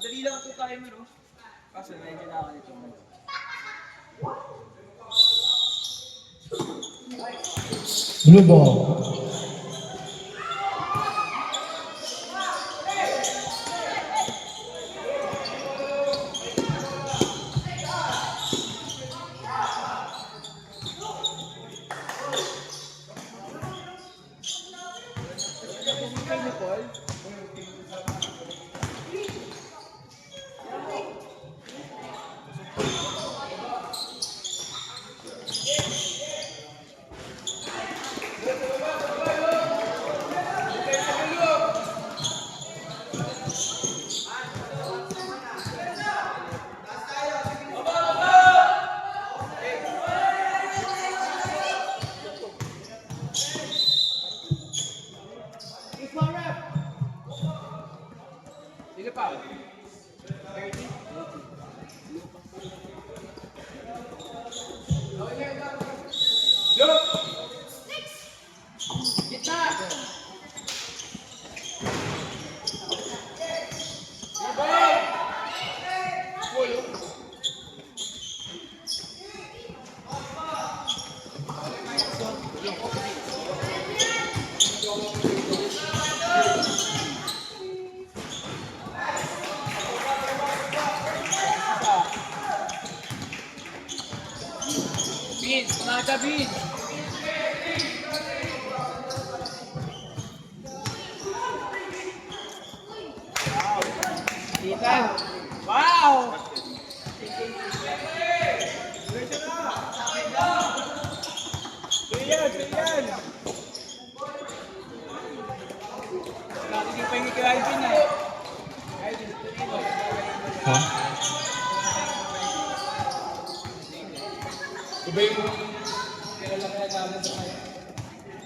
Madali lang ito timer, oh. Kaso medyo nakakalito mo. Blue ball. Sino pa? Vince, Naga Vince. Ethan. Wow! Ayan. Nakinig pa yung kay Alvin eh. Ha?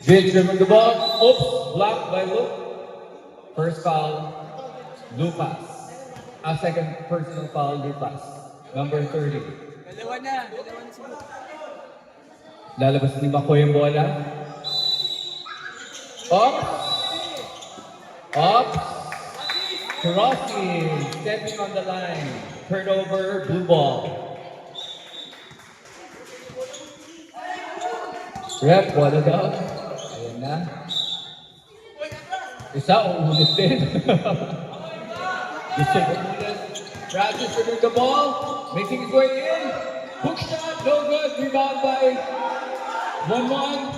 Vince with the ball. Oops, blocked by Luke. First foul, Lucas. A second personal foul, Lucas. Number 30. Dalawa na si Luke. Lalabas ni Mako yung bola. Up. Crossing. Stepping on the line. Turnover, blue ball. Rep, bola daw. Ayan na. Isa, uulit din. Gusto ko ulit. Francis with the ball. Making his way in. Hook shot, no good. Rebound by Mon.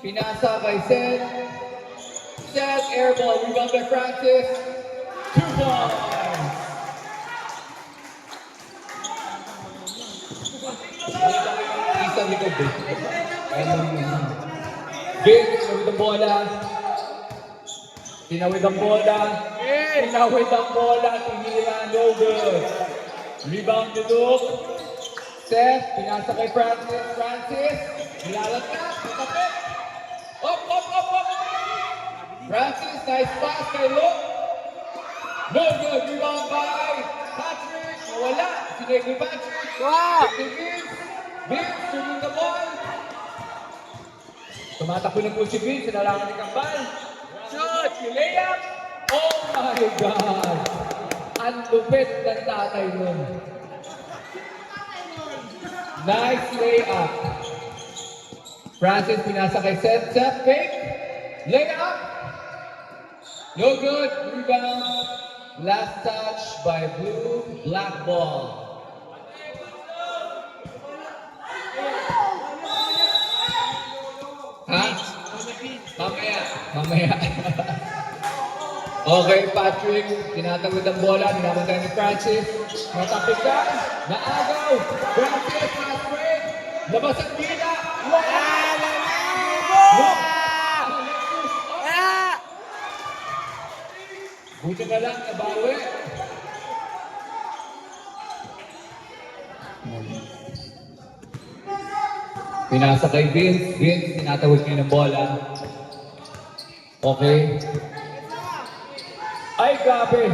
Pinasa by Seth. Seth, air ball. Rebound by Francis. 2 points. Isang likod eh. Vince with the bola. Tinawid ang bola. Tinira, no good. Rebound to Luke. Seth, pinasa kay Francis. Nilalat ka, matapit. Up. Francis, nice pass kay Luke. No good, rebound by Patrick. Nawala, sinave ni Patrick. Wow! Vince, tuloy the ball. Tumatakbo na po si Vince, sinalangan ni Kambal. Shoot! Layup! Oh my God! Ang lupit ng tatay nun. Nice layup. Francis pinasa kay Seth. Seth fake. Layup! No good. Rebound. Last touch by Blue. Black ball. Ha? Mamaya. Okay, Patrick. Tinatawid ang bola. Ninamatay ni Francis. Natapikan. Naagaw. Francis, fast break. Labas ang gila. Buti na lang, nabawi. Pinasa kay Vince. Vince, tinatawid niya ng bola. Okay. Ay, grabe.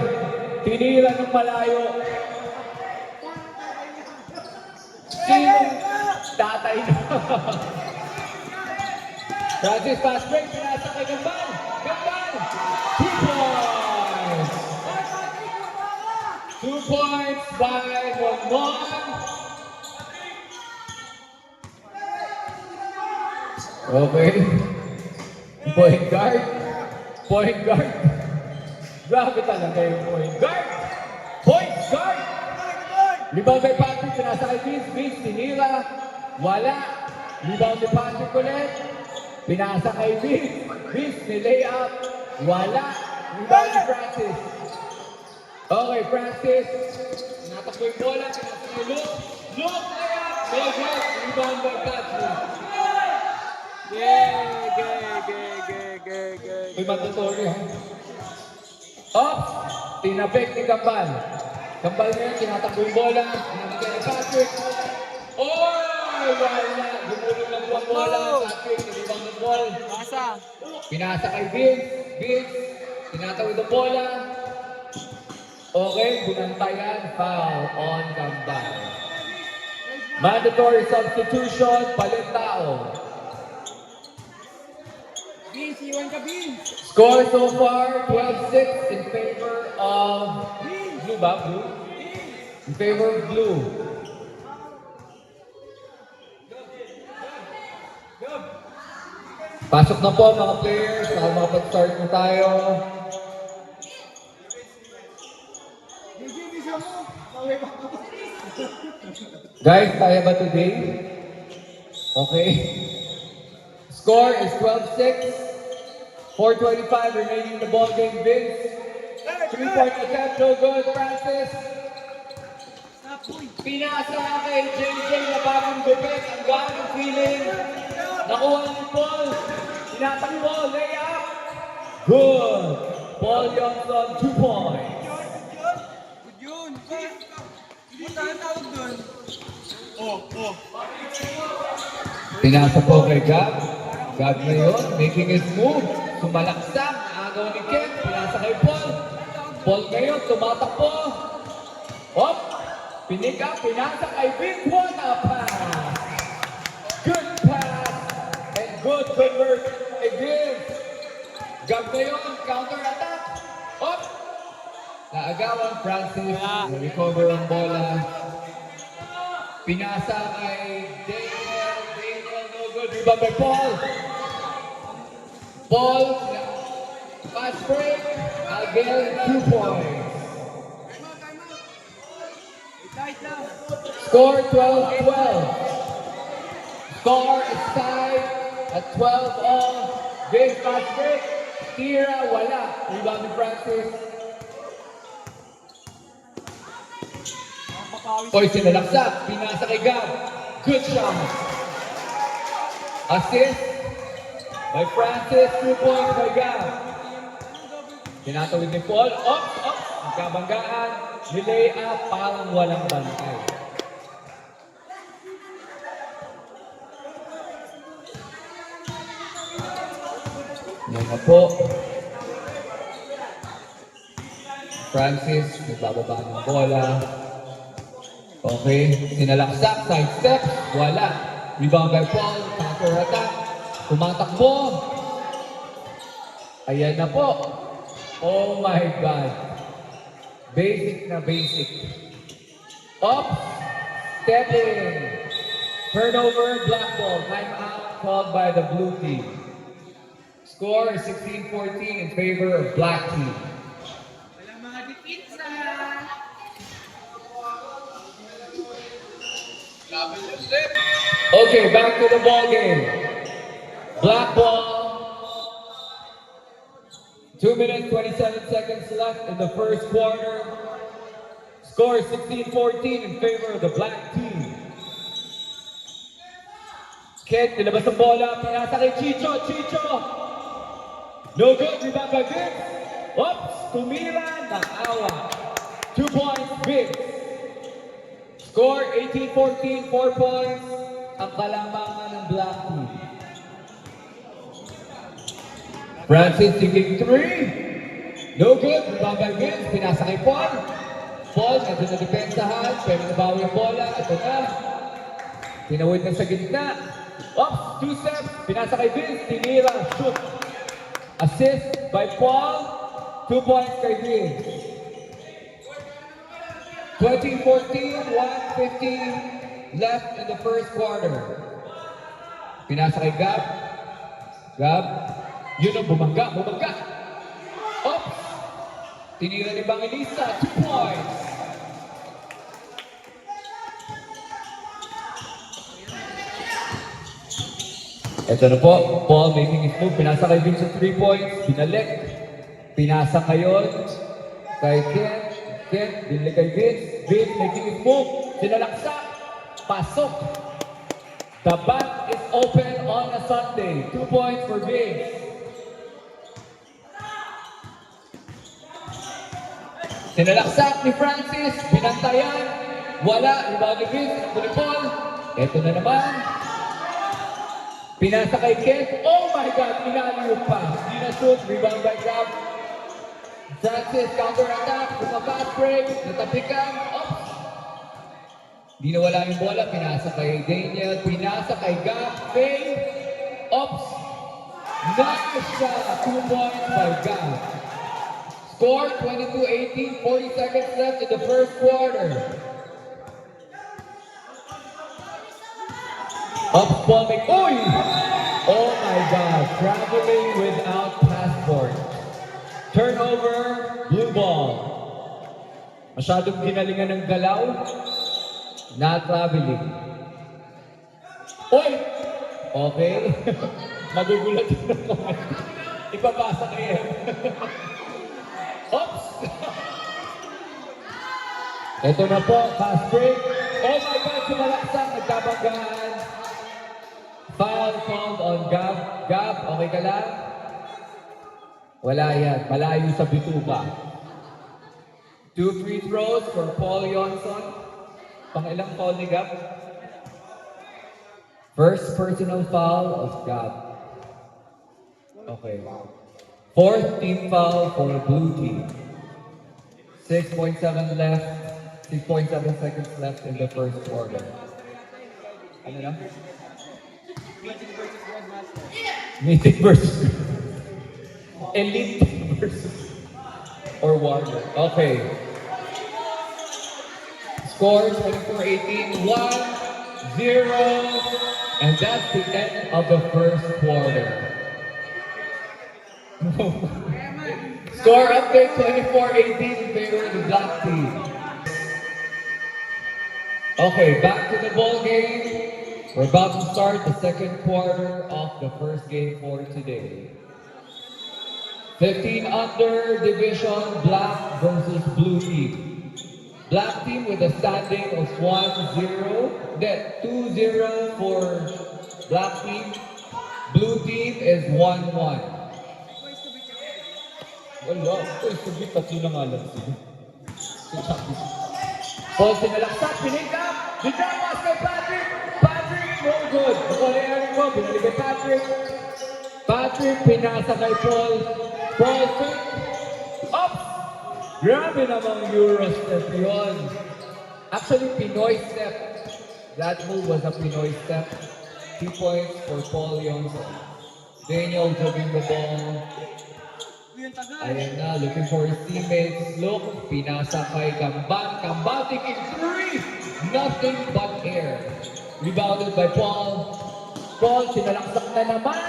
Tinira ng malayo. Sino? Tatay na. Francis, fast break. Pinasa kay Gambal. 2 points. 5-1-1. Okay. Point guard. Point guard. Grabe talaga yung point guard. Point guard. Rebound by Patrick, pinasa kay Vince, tinira. Wala. Rebound by Patrick ulit. Pinasa kay Vince, ni-layup. Wala. Rebound by Francis. Okay, Francis. Natakbo yung bola, pinasa kay Luke. Luke, layup. No good. Rebound by Patrick. May mandatory ha. Up! Tinapik ni Kambal. Kambal ngayon, tinatakbo yung bola. Pinamigay ni Patrick. Oh! Wala! Gumulong lang po ang bola. Patrick, nilibang ng ball. Pinasa kay Vince, tinatawid ang bola. Okay, binantayan. Foul on Kambal. Mandatory substitution, palit tao. Vince, iwan ka, Vince! Score so far, 12-6 in favor of Blue ba? Blue? In favor of Blue. Pasok na po mga players, makapag-start na tayo. Guys, kaya ba today? Okay. Score is 12-6. 4:25 remaining in the ball game. Vince. 3-point attempt, no good. Francis. Pinasa kay JJ na bagong gupit. Ang gano'ng feeling. Nakuha ni Paul. Tinatakbo, layup. Good. Paul Johnson, 2 points. Good yun! Hindi tayo tawag doon. Pinasa po kay Gab. Gab na yun, making his move. Sumalaksak, agaw ni Ken. Pinasa kay Paul. Paul ngayon, tumatakbo. Hop! Pinig up, pinasa kay Vince. What a pass! Good pass! And good conversion kay Vince. Gab ngayon, counter-attack. Hop! Naagawan, Francis. Na-recover ang bola. Pinasa kay Daniel, no good. Rebound by Paul. Paul, fast break. Again, 2 points. Score 12-12. Score is tied at 12-all. Big fast break. Tira, wala. Rebound by Francis. Oy, sinalaksak. Pinasa kay Gab. Good shot. Assist by Francis. 2 points by Gab. Tinatawid ni Paul. Up. Ang kabanggaan. Relay up. Parang walang bantay. Yan na po. Francis. Nagbababa ng bola. Okay, sinalaksak, side step, wala. Rebound by Paul, counter attack, tumatakbo. Ayan na po. Oh my God. Basic na basic. Up, step in. Turnover, black ball, timeout called by the blue team. Score is 16-14 in favor of black team. Walang mga dikitsa! Okay, back to the ball game. Black ball. 2 minutes, 27 seconds left in the first quarter. Score 16-14 in favor of the black team. Kid, nilabas ang bola. Pinasa kay Chicho. No good, rebound by Vince. Oops, tumira, nakawa. 2 points, Vince. Score 18-14, 4 points. Ang kalamangan ng black team. Francis taking 3. No good. Rebound by Vince. Pinasa kay Paul. Paul, nandun na depensahan. Pero nabawi ang bola. Ito na. Tinawid na sa gitna. Up, 2 steps. Pinasa kay Vince. Tinira. Shoot. Assist by Paul. 2 points kay Vince. 2014, 1:15 left in the first quarter. Pinasa kay Gab. Gab. Yun ang bumangga. Oops! Tinira ni Banginista. 2 points. Ito na po. Paul making his move. Pinasa kay Vince 3 points. Binalik. Pinasa ngayon kay Kent. Kent. Binalik kay Vince. Vince making his move. Sinalaksak. Pasok. The bat is open on a Sunday. 2 points for Vince. Sinalaksak ni Francis. Binantayan. Wala. Rebound ni Vince. Ito ni Paul. Ito na naman. Pinasa kay Kent. Oh my God! Pinaliyok pa. Hindi na shoot. Rebound by Gab. Francis, counter-attack. Bumabas break. Natapikan. Oops! Di nawala yung bola. Pinasa kay Daniel. Pinasa kay Gab. Faye. Oops! Nice shot. 2 points by Gab. Score 22-18. 40 seconds left in the first quarter. Up bombing. Oy! Oh my God. Traveling without passport. Turnover. Blue ball. Masyadong ginalingan ng galaw. Not traveling. Oy! Okay. Magugulat yun ako. Ipapasa kayo. Oops! Ito na po. Fast break. Oh my God. Sumalaksak. Nagkabanggaan. Foul called on Gab. Gab, okay ka lang? Wala yan. Malayo sa bituka. 2 free throws for Paul Johnson. Pang-ilang foul ni Gab? First personal foul of Gab. Okay. Fourth team foul for the blue team. 6.7 left. 6.7 seconds left in the first quarter. Ano na? Meeting versus Elite versus or Warrior. Okay. Score 24-18, 1-0. And that's the end of the first quarter. Score update 24-18 in favor of the black team. Okay, back to the ball game. We're about to start the second quarter of the first game for today. 15 under division, black versus blue team. Black team with a standing of 1-0. Then 2-0 for black team. Blue team is 1-1. Wala, ito sabi tatlo na nga lang sila. Paul sinalaksak, pinig up. The jump pass kay Patrick. No good. Nakuliarin mo, binalik kay Patrick. Patrick, pinasa kay Paul. Paul, up! Grabe namang Eurostep yun. Actually, Pinoy step. That move was a Pinoy step. 2 points for Paul Johnson. Daniel jogging the ball. Ayan na, looking for his teammates. Look, pinasa kay Gamban. Gambatic in 3. Nothing but air. Rebounded by Paul. Paul, sinalaksak na naman.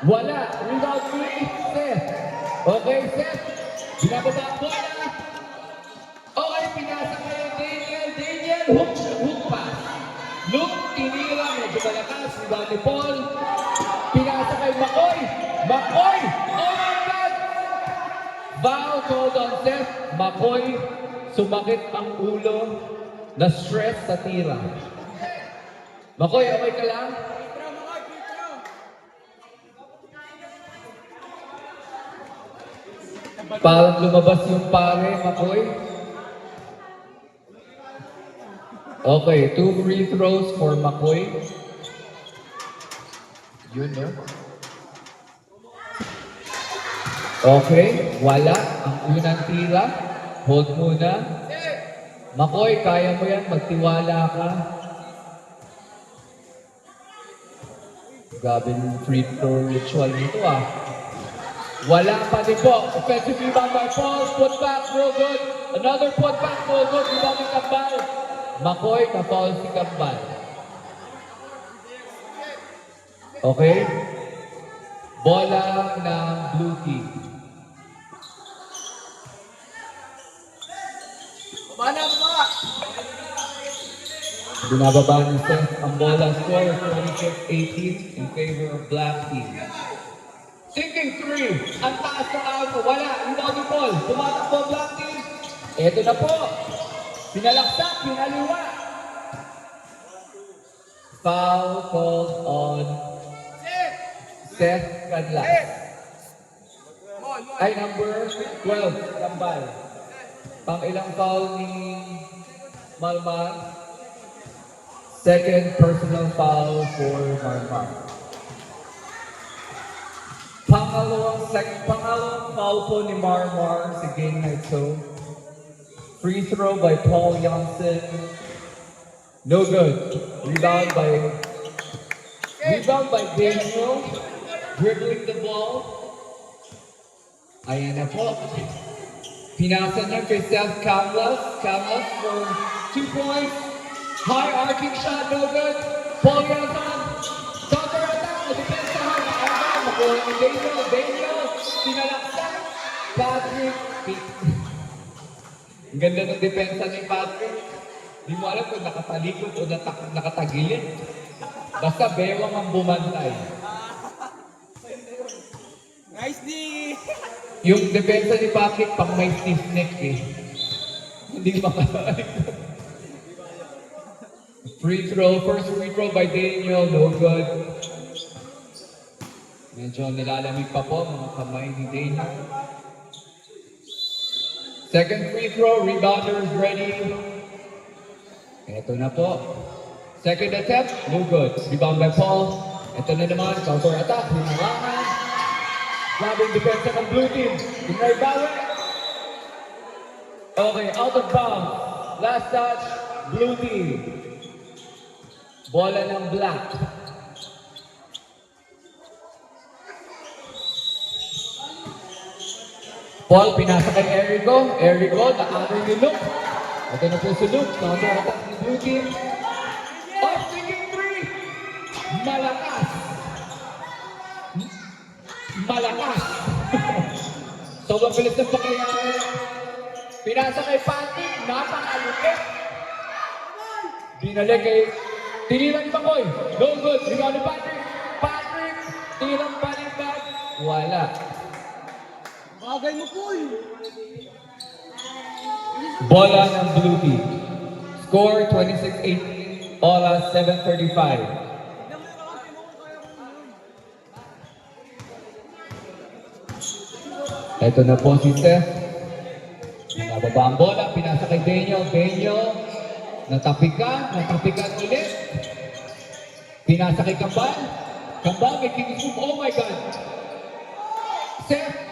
Wala. Rebound ni Seth. Okay, Seth. Binababa ang bola. Okay, pinasa kayo Daniel. Daniel, hook pass. Look, tinira. Medyo malakas. Rebound ni Paul. Pinasa kay Makoy. Makoy! Oh my God! Foul called on Seth. Makoy, sumakit ang ulo. Na-stress sa tira. Makoy, okay ka lang? Parang lumabas yung pare, Makoy. Okay, 2 free throws for Makoy. Yun, no? Okay, wala. Ang unang tira. Hold muna. Makoy, kaya mo yan. Magtiwala ka. Grabe yung free throw ritual nito ah. Wala pa din po. Offensive rebound by Paul. Put back, real good. Another put back, real good. Rebound ni Kambal. McCoy, na-foul si Kambal. Okay? Bola ng blue team. Baba na, baba! Binababa ni Seth ang bola. Score 26-18 in favor of black team. Thinking three. Ang taas na ako. Wala. Rebound ni Paul. Tumatakbo ang black team. Ito na po. Pinalaksak. Pinaliwa. Foul called on Seth Cadlas. Ay, number 12. Kambal. Pang ilang foul ni Malmar. Second personal foul for Malmar. Pangalawang foul po ni Marmar sa game na ito. Free throw by Paul Janssen. No good. Rebound by Daniel. Dribbling the ball. Ayan na po. Pinasa niya kay Seth Camlas. Camlas for 2 points. High arcing shot. No good. Paul Janssen. Counter attack. Depensahan. Makuha ni Daniel. Daniel. Pinalaksak. Patrick. Ang ganda ng depensa ni Patrick. Di mo alam kung nakatalikod o nakatagilid. Basta bewang ang bumantay. Nice D! Yung depensa ni Patrick pang may stiff neck eh. Hindi makatalikod. Free throw. First free throw by Daniel. No good. Medyo nilalamig pa po mga kamay ni Daniel. Second free throw, rebounders ready. Ito na po. Second attempt, no good. Rebound by Paul. Ito na naman, counter attack. Hinarangan. Grabing defense ng blue team. Pinay Bawe. Okay, out of bounds. Last touch, blue team. Bola ng black. Paul, pinasa kay Erico. Erico, na-honor ni Luke. Ito na po si Luke. Counter attack ni blue team. Off thinking three. Malakas. Malakas. Sobrang bilis ng pangyayari. Pinasa kay Patrick. Napakalupit. Binalik kay Tinilang Pakoy. No good. Rebound ni Patrick. Patrick. Tinilang baliktad. Wala. Bagay mo po eh. Bola ng blue team. Score 26-18. Oras 7:35. Ito na po si Seth. Nababa ang bola. Pinasa kay Daniel. Daniel. Natapikan ulit. Pinasa kay Kambal. Kambal may kinisum. Oh my God. Seth.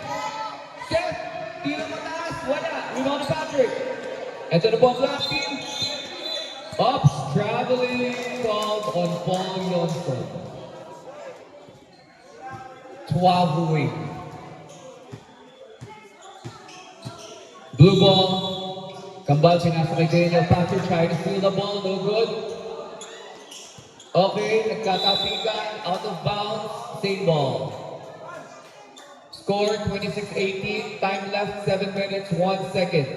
Tira mataas. Wala. Rebound ni Patrick. Ito na po ang black team. Ups. Traveling called on Paul Johnson. 12 away. Blue ball. Kambal pinasa kay Daniel. Patrick trying to steal the ball. No good. Okay, nagkatapikan. Out of bounds. Same ball. Score 26-18. Time left 7 minutes 1 second.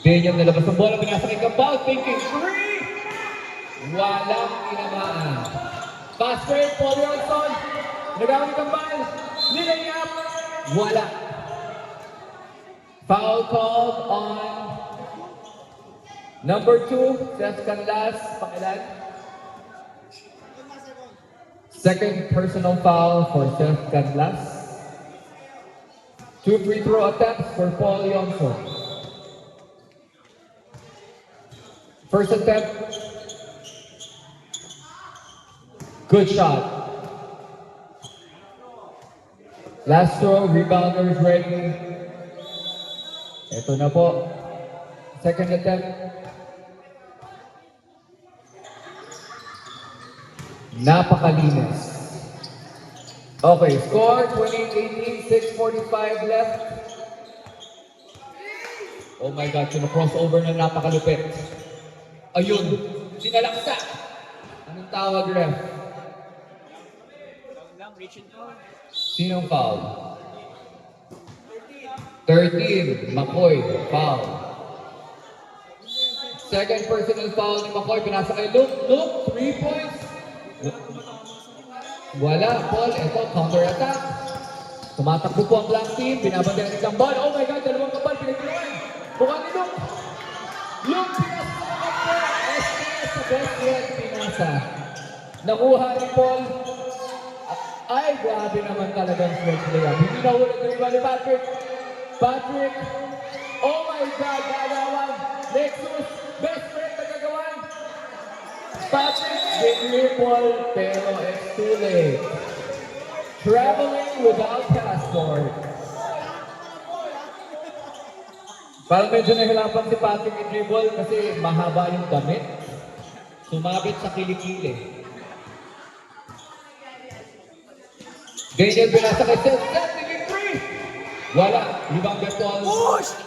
Daniel nalabas ang bola. Pinasa kay Kambal. Thinking three. Walang tinamaan. Fast break. Paul Johnson. Nagawa ni Kambal. Nilay up. Wala. Foul called on number 2, Seth Canlas, pangilan. Second personal foul for Seth Canlas. 2 free throw attempts for Paul Johnson. First attempt. Good shot. Last throw, rebounders ready. Ito na po. Second attempt. Napakalinis. Okay, score 28-18, 6:45 left. Oh my God, crossover na napakalupit. Ayun, sinalaksa. Anong tawag, ref? Sinong foul? 13, McCoy, foul. Second personal foul ni McCoy, pinasa kay Luke. Luke, 3 points. Wala, Paul, ito, counter-attack. Tumatakbo po ang black team, binabandayan ng kambal. Oh my God, dalawang kambal, pinagtulungan. Buka ni Luke. Luke, pinasa sa kambal. SPS sa best red, pinasa. Nakuha ni Paul. Ay, grabe naman talagang switch layup. Hindi na ulit ng iba ni Patrick. Patrick, oh my God, gagawan. Nexus, best friend na gagawan. Patrick, victory Paul, pero it's too late. Traveling without passport. Parang medyo nahirapan si Patrick i-dribble kasi mahaba yung damit. Sumabit sa kilikili. Ganyan pinasa kay Seth. Seth, naging free! Wala. Rebound by Paul. Push!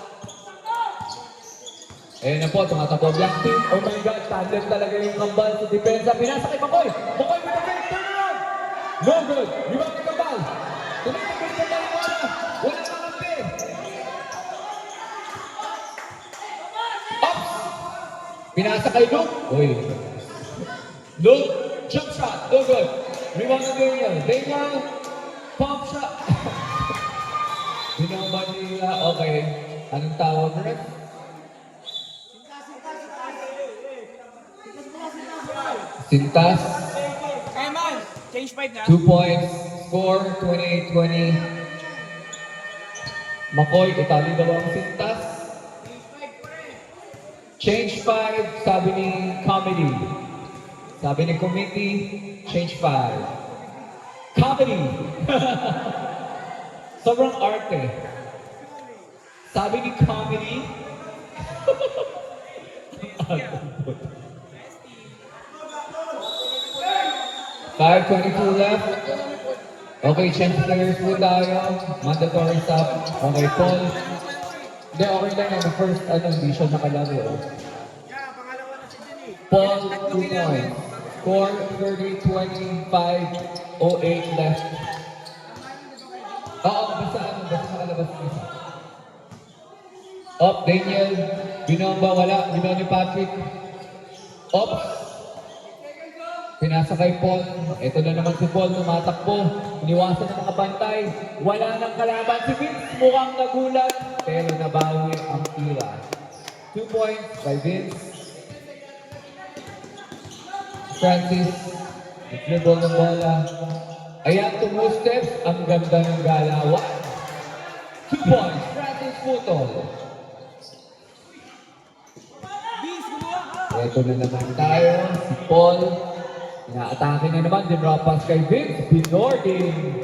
Eh na po, tumatakbo ang black team. Oh my God, tandem talaga yung kambal sa depensa. Pinasa kay Makoy. Makoy with the fake, turn around! No good. Rebound kay kambal. Tumatakbo sa dalawa. Wala na kampi. Ups! Pinasa kay Luke. Uy. Luke, jump shot. No good. Rebound na Daniel. Daniel, pump shot. Binamba nila. Okay. Anong tawag, ref? Sintas. Kaya man, change 5 na. 2 points. Score 28-20. McCoy, Itali daw ang Sintas. Change 5, sabi ni Comedy. Sabi ni Committee, change 5. Comedy! Sobrang arte. Sabi ni Comedy, 5:22 left. Okay, change players po tayo. Mandatory stop. Okay, Paul. Hindi, okay lang yan. The first, hindi siya nakalaro. Paul, 2 points. Score 30-25, 08 left. Oo, basta nakalabas na isa. Up, Daniel. Binomba, wala. Binomba ni Patrick. Up. Pinasa kay Paul. Ito na naman si Paul, tumatakbo. Iniwasan ng mga bantay. Wala nang kalaban. Si Vince mukhang nagulat. Pero nabawi ang tira. 2 points by Vince. Francis, dribble ng bola. Ayan, 2 steps. Ang ganda ng galawan. 2 points. Francis Putol. Ito na naman tayo. Si Paul. Ina-atake na naman, din drop pass kay Vince, Binording.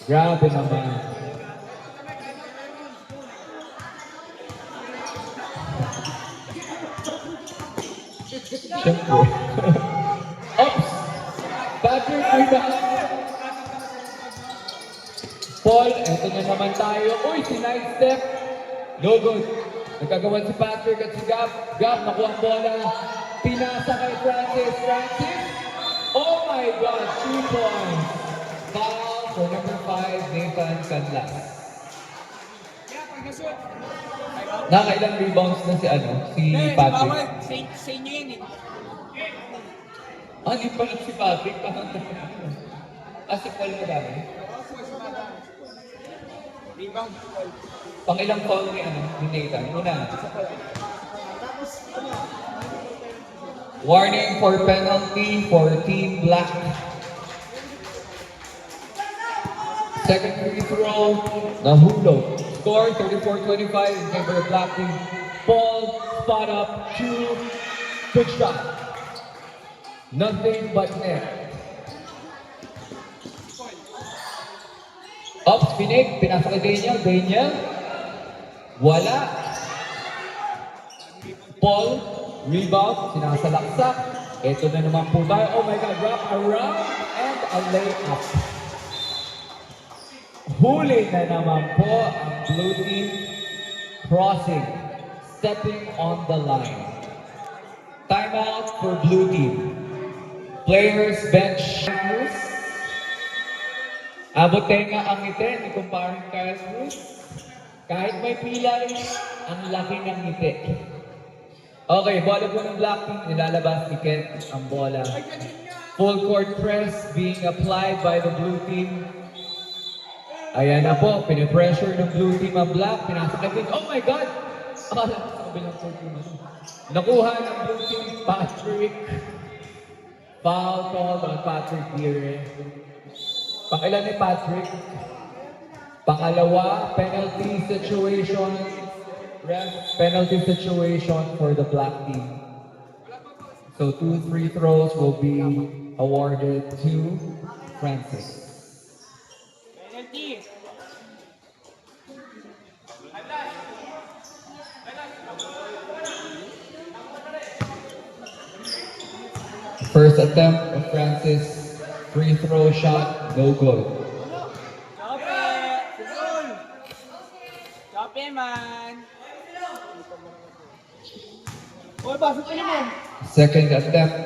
Grabe naman. Siyempre. Oops! Patrick rebound. Paul, eto na naman tayo. Uy, si Night Step. No good. Nagkagawan si Patrick at si Gab. Gab, nakuha ang bola. Pinasa kay Francis. Francis? Oh my God, 2 points. Foul for number 5, Nathan Canlas. Nakailang rebounds na si Patrick. Sa inyo yan eh. Di pala si Patrick. Si Paul na dami. Rebound. Pang ilang foul ni Nathan? Una. Warning for penalty for Team Black. Second free throw, nahulog. Score 34-25 in favor of Black Team. Paul, spot up, 2, good shot. Nothing but net. Up, Spinig, pinasa kay Daniel. Daniel, wala. Paul, rebound, sinasalaksak. Ito na naman po tayo. Oh my God, wrap around. and a layup. Huli na naman po ang blue team crossing, stepping on the line. Timeout for blue team. Players bench. Abotenga ang ngiti ni kumparing Kyle Cruz. Kahit may pilay, ang laki ng ngiti. Okay, bola po ng black team, nilalabas ni Kent ang bola. Full court press being applied by the blue team. Ayan na po, pinipressure ng blue team ang black, pinasok na din. Oh my God! Akala ko sa kabilang court team. Nakuha ng blue team, Patrick. Foul called on Patrick Dire. Pakilan ni Patrick. Pangalawa, penalty situation. Penalty situation for the black team. So 2 free throws will be awarded to Francis. Penalty. First attempt of Francis, free throw shot, no good. Chope man. Oy, pasok ka naman. Second attempt,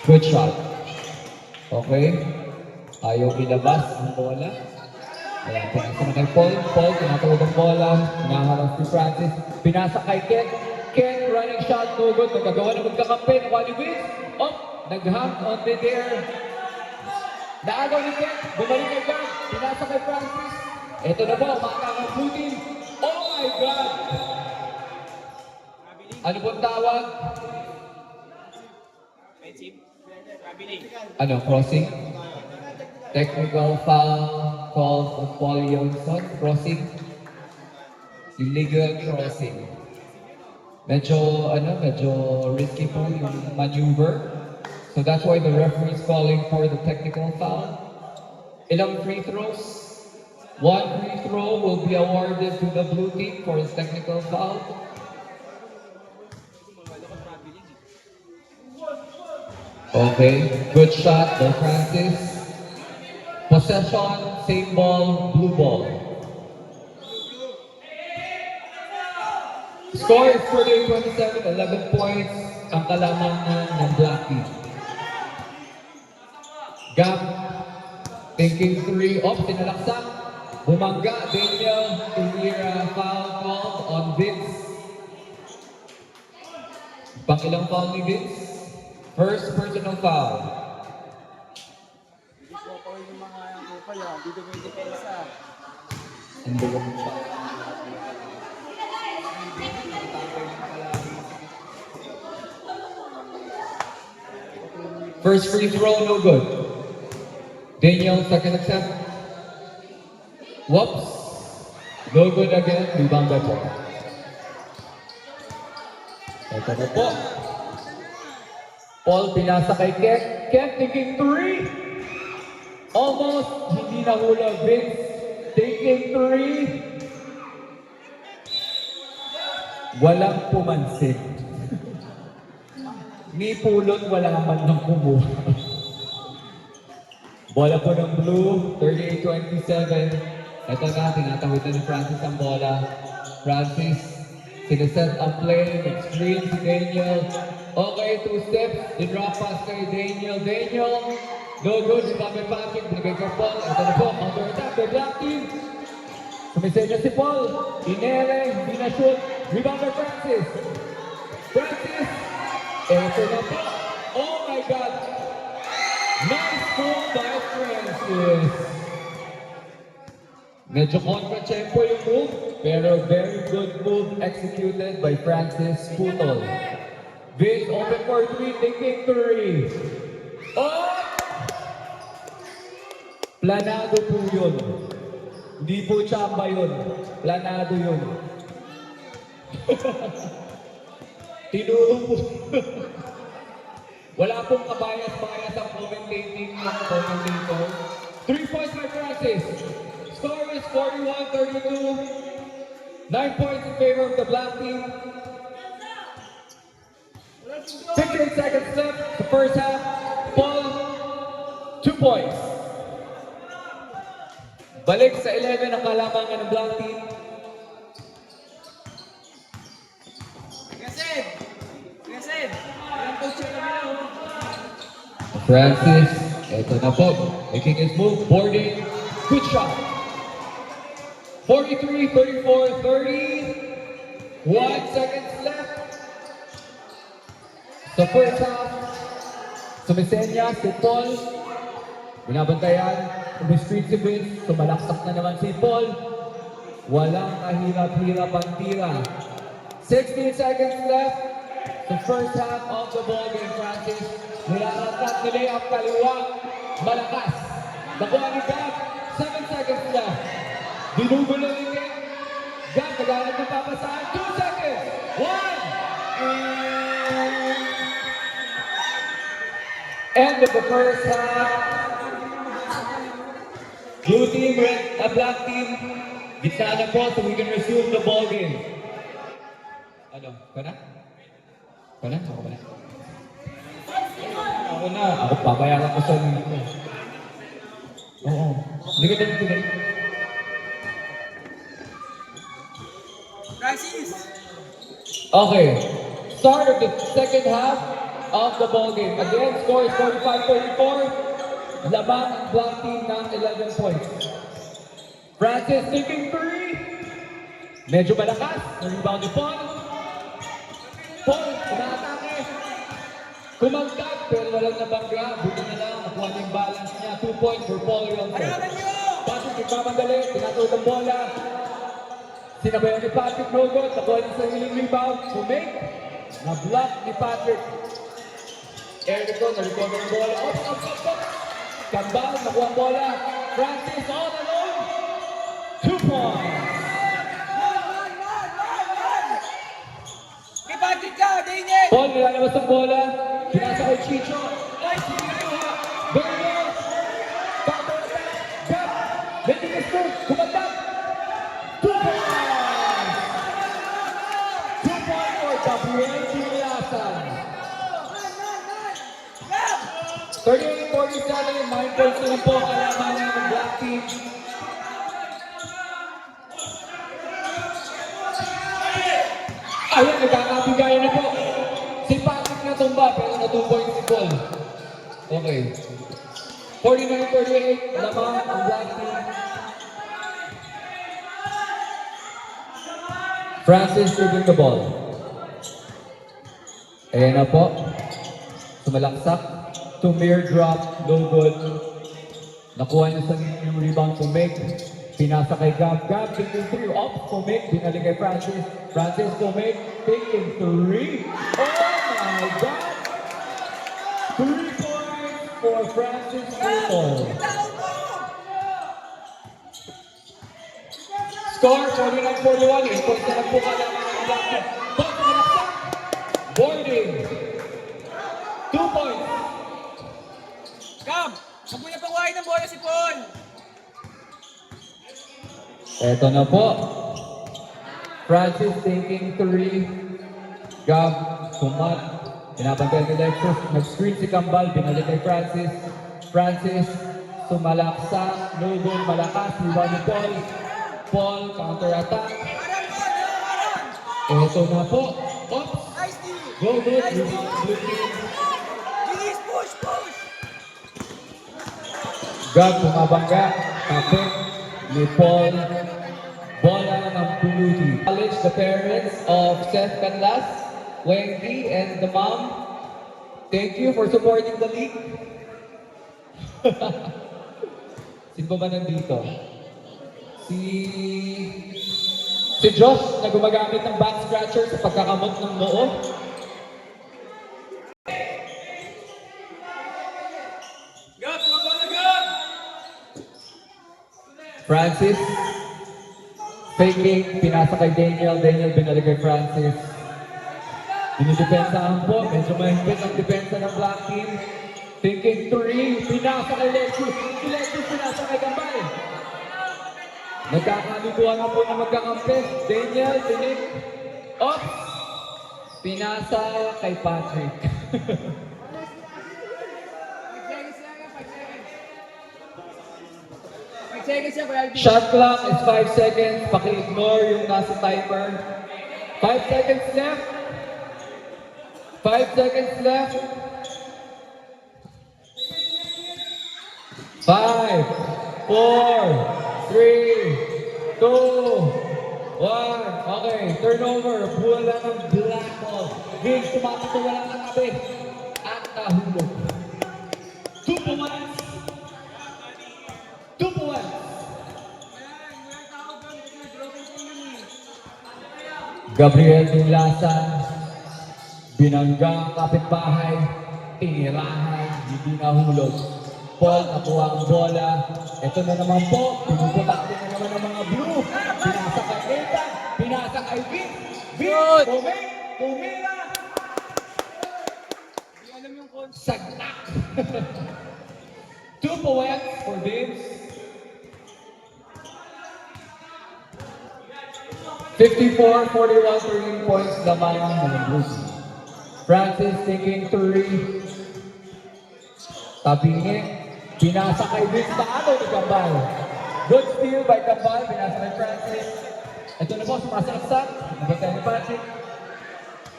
good shot. Okay, ayaw ilabas ang bola. Ayan, pinasa na kay Paul. Paul, tinatawag ang bola. Pinaharap si Francis. Pinasa kay Ken. Ken, running shot, no good. Nagagawa na magkakampi. Wally Wins. Oh, nag-hang on the air. Naagaw ni Ken. Bumalik kay Ken. Pinasa kay Francis. Ito na po, makakang blue team. Oh my God! Ano pong tawag? Ano, crossing? Technical foul called on Paul Johnson. Crossing. Illegal crossing. Medyo risky po yung maneuver. So that's why the referee is calling for the technical foul. Ilang free throws? 1 free throw will be awarded to the blue team for his technical foul. Okay, good shot by Francis. Possession, same ball, blue ball. Score is 48-27, 11 points ang kalamangan ng black team. Gap, thinking 3, tinalaksak. Bumangga, Daniel, Tuvira, foul called on Vince. Pangilang foul ni Vince? First personal foul. Hindi ko pa yung mga kupal yan. Dito may depensa. Ang buwang shot. First free throw, no good. Daniel, second attempt. Whoops. No good again. Rebound by Paul. Ito na po. Paul pinasa kay Ken. Ken thinking 3. Almost. Hindi nahula. Vince thinking 3. Walang pumansin. Ni pulot, wala man ng kumuha. Bola po ng blue, 38-27. Ito na, tinatawid na ni Francis ang bola. Francis, siniset ang play, screen si Daniel. Okay, 2 steps, din-drop pass kay Daniel. Daniel, no good, si Papi Patrick, binigay kay Paul. Ito na po, counter-attack, the black team. Sumisenya si Paul, inere, hindi na shoot. Rebound by Francis. Francis, ito na po. Oh my God! Nice move by Francis. Medyo kontra-tempo yung move, pero very good move executed by Francis Putol. Vince open for 3, thinking 3. Oh! Planado po yun. Hindi po chamba yun. Planado yun. Tinuro po. Wala pong kabayas-bayas ang commentating ng commentator. 3 points by Francis. Score is 41-32. 9 points in favor of the black team. 15 seconds left. The first half. Paul 2 points. Balik sa 11 ang kalamangan ng black team. Aggressive! Aggressive! Ayan, coach yung kami na. Francis, eto na po. Making his move, boarding. Good shot. 43, 34, 30. 1 seconds left. Sa first half, sumisenya si Paul. Binabantayan, umiskreet si Vince. Sumalaksak na naman si Paul. Walang kahirap-hirap ang tira. 16 seconds left. The first half of the ball game, Francis. Nilarantat ni Lea ang kaliwa. Malakas. Nakuha ni Gab. 7 seconds left. Dinugulo ni Gab. Gab, nagalag ng papasahan. 2 seconds. 1. End of the first half. Blue team, black team. Gitna na po so we can resume the ball game. Ano? Ka na? Ka na? Ako na? Ako na. Ako papayaran ko sa nito. Oo. Hindi ka din pinag... Francis! Okay. Start of the second half of the ball game. Again, score is 45-34. Laban ang black team ng 11 points. Francis taking 3. Medyo malakas. Na-rebound ni Paul. Paul, umaatake. Kumagdag, pero walang nabangga. Buti na lang, nakuha niya yung balance niya. 2 points for Paul Ronco. Harapan niyo! Patrick nagmamandali, tinatawag ang bola. Sinabayan ni Patrick Rogot, nakuha niya sa sariling rebound. Kumake, na-block ni Patrick. Erico, na-recover ang bola. Up. Kambal, nakuha ang bola. Francis all alone. 2 points. Kay Patrick ka, Daniel! Paul, nilalabas ang bola. Pinasa kay Chicho. Ay, sinuha. Bernal. Counter attack. Gap. Bending his foot. Kumandak. 2 points. 2 points for Gabriel Chimilasan. 38-47, 9 points na lang po ang kalamangan ng black team. Ayan, nagkakabigayan na po. Si Patrick natumba, pero na 2 points si Paul. Okay. 49-48, lamang ang black team. Francis dribbling the ball. Ayan na po. Sumalaksak. Tumir drop, no good. Nakuha niya sa yung rebound to make. Pinasa kay Gab. Gab taking 3 up to make. Binalik kay Francis. Francis to make. Taking 3. Oh my God! 3 points for Francis Cooper. Score 49-41. 8 points na lang po kalaman ng black team. Boarding. 2 points. Gab! Huwag mo niya pawain ng bola si Paul! Eto na po. Francis taking 3. Gab, sumat. Pinapantay ni Lexus. Nag-screen si Kambal. Binalik kay Francis. Francis, sumalaksa. No goal, malakas. Rebound ni Paul. Paul, counter-attack. Eto na po. Oops. Nice D! Go, go. Nice D! Blue team. Bilis! Push! Gab, bumabangga. Kapit ni Paul. Bola ng blue team. Acknowledge the parents of Seth Canlas, Wendy, and the mom. Thank you for supporting the league. Sino ba nandito? Si Josh na gumagamit ng back scratcher sa pagkakamot ng noo. Gab! Bola, Gab! Francis, faking, pinasa kay Daniel. Daniel binalik kay Francis. Dinidepensahan po, medyo mahigpit ang depensa ng black team. Thinking 3, pinasa kay Lexus. Si Lexus pinasa kay Gambal. Nagkakaliguan na po na magkakampi. Daniel, tinik. Up! Pinasa kay Patrick. seconds yan, Kuya Alvin. Shot clock is 5 seconds. Paki-ignore yung nasa timer. 5 seconds left. 5 seconds left. 5, 4, 3, 2, 1. Okay, turnover. Wala ng black ball. Game, tumatakbo, walang katabi. At nahulog. 2 points. 2 points. Gabriel Dinlasan, binanggang kapitbahay, tinirahan, hindi nahulog. Paul, nakuha ang bola. Ito na naman po, pinuputak din na naman ng mga blue. Pinasa kay Nathan, pinasa kay Vic. Vic, tumira. Hindi alam yung concept. Sagnak. 2 points for Dames. 54-41, 13 points naman ng Blues. Francis taking 3. Tabingi. Pinasa kay Vince Paano ni Gambal. Good steal by Gambal. Pinasa kay Francis. Ito na po, sumasaksak. Nabagay ni Patrick.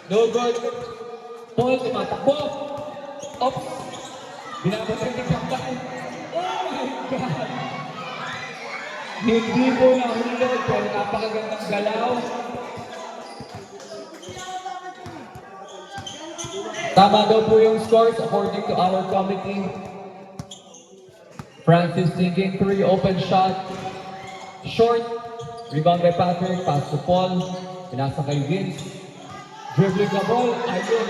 No good. Paul, tumatakbo. Ops. Binabatay ni Gambal. Oh my God! Hindi po nahulog, pero napakagandang galaw. Tama daw po yung scores according to our committee. Francis thinking 3, open shot. Short. Rebound by Patrick, pass to Paul. Pinasa kay Vince. Dribbling the ball, ayun.